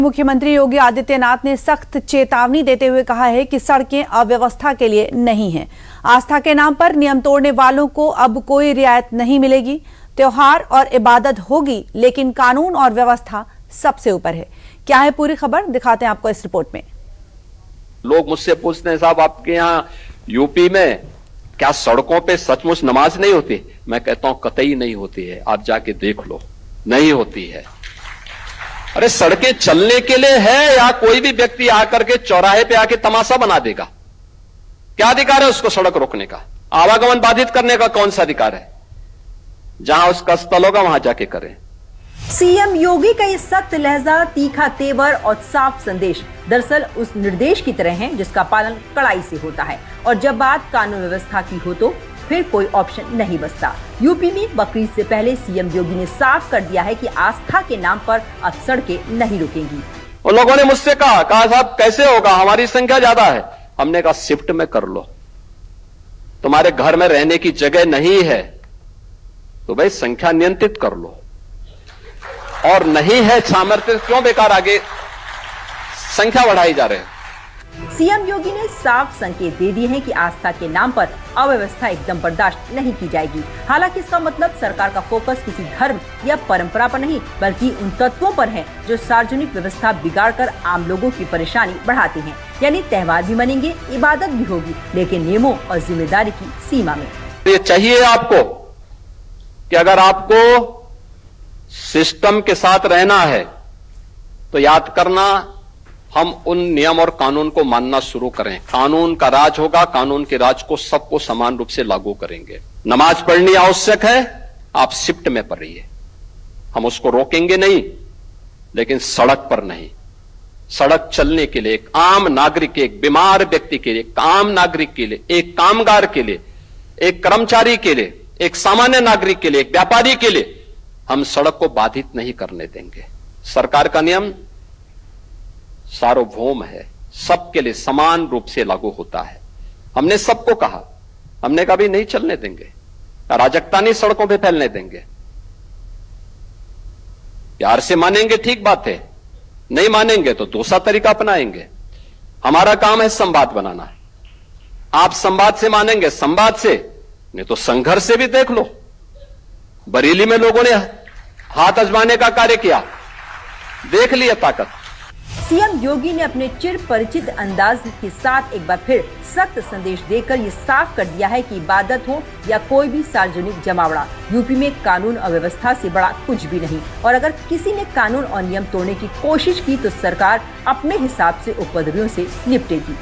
मुख्यमंत्री योगी आदित्यनाथ ने सख्त चेतावनी देते हुए कहा है कि सड़कें अव्यवस्था के लिए नहीं हैं। आस्था के नाम पर नियम तोड़ने वालों को अब कोई रियायत नहीं मिलेगी। त्योहार और इबादत होगी, लेकिन कानून और व्यवस्था सबसे ऊपर है। क्या है पूरी खबर, दिखाते हैं आपको इस रिपोर्ट में। लोग मुझसे पूछते हैं, साहब आपके यहाँ यूपी में क्या सड़कों पे सचमुच नमाज नहीं होती? मैं कहता हूं कतई नहीं होती है, आप जाके देख लो, नहीं होती है। अरे सड़कें चलने के लिए है या कोई भी व्यक्ति आकर के चौराहे पे आके तमाशा बना देगा? क्या अधिकार है उसको सड़क रोकने का? आवागमन बाधित करने का कौन सा अधिकार है? जहां उसका स्थल होगा वहां जाके करें। सीएम योगी का ये सख्त लहजा, तीखा तेवर और साफ संदेश दरअसल उस निर्देश की तरह है जिसका पालन कड़ाई से होता है। और जब बात कानून व्यवस्था की हो तो फिर कोई ऑप्शन नहीं बचता। यूपी में बकरीद से पहले सीएम योगी ने साफ कर दिया है कि आस्था के नाम पर अब सड़कें नहीं रुकेंगी। उन लोगों ने मुझसे कहा साहब कैसे होगा, हमारी संख्या ज्यादा है। हमने कहा शिफ्ट में कर लो, तुम्हारे घर में रहने की जगह नहीं है तो भाई संख्या नियंत्रित कर लो, और नहीं है सामर्थ्य क्यों बेकार आगे संख्या बढ़ाई जा रहे हैं। सीएम योगी ने साफ संकेत दे दिए हैं कि आस्था के नाम पर अव्यवस्था एकदम बर्दाश्त नहीं की जाएगी। हालांकि इसका मतलब सरकार का फोकस किसी धर्म या परंपरा पर नहीं, बल्कि उन तत्वों पर है जो सार्वजनिक व्यवस्था बिगाड़कर आम लोगों की परेशानी बढ़ाते हैं। यानी त्योहार भी मनेंगे, इबादत भी होगी, लेकिन नियमों और जिम्मेदारी की सीमा में। ये चाहिए आपको कि अगर आपको सिस्टम के साथ रहना है तो याद करना, हम उन नियम और कानून को मानना शुरू करें। कानून का राज होगा, कानून के राज को सबको समान रूप से लागू करेंगे। नमाज पढ़नी आवश्यक है, आप शिफ्ट में पढ़िए, हम उसको रोकेंगे नहीं, लेकिन सड़क पर नहीं। सड़क चलने के लिए एक आम नागरिक, एक बीमार व्यक्ति के लिए, एक आम नागरिक के लिए, एक कामगार के लिए, एक कर्मचारी के लिए, एक सामान्य नागरिक के लिए, एक व्यापारी के लिए हम सड़क को बाधित नहीं करने देंगे। सरकार का नियम सार्वभौम है, सबके लिए समान रूप से लागू होता है। हमने सबको कहा, हमने कभी नहीं चलने देंगे, अराजकता नहीं सड़कों पे फैलने देंगे। प्यार से मानेंगे ठीक बात है, नहीं मानेंगे तो दूसरा तरीका अपनाएंगे। हमारा काम है संवाद बनाना। आप संवाद से मानेंगे, संवाद से, नहीं तो संघर्ष से भी देख लो। बरेली में लोगों ने हाथ आजमाने का कार्य किया, देख लिया ताकत। सीएम योगी ने अपने चिर परिचित अंदाज के साथ एक बार फिर सख्त संदेश देकर ये साफ कर दिया है कि इबादत हो या कोई भी सार्वजनिक जमावड़ा, यूपी में कानून और व्यवस्था से बड़ा कुछ भी नहीं। और अगर किसी ने कानून और नियम तोड़ने की कोशिश की तो सरकार अपने हिसाब से उपद्रवियों से निपटेगी।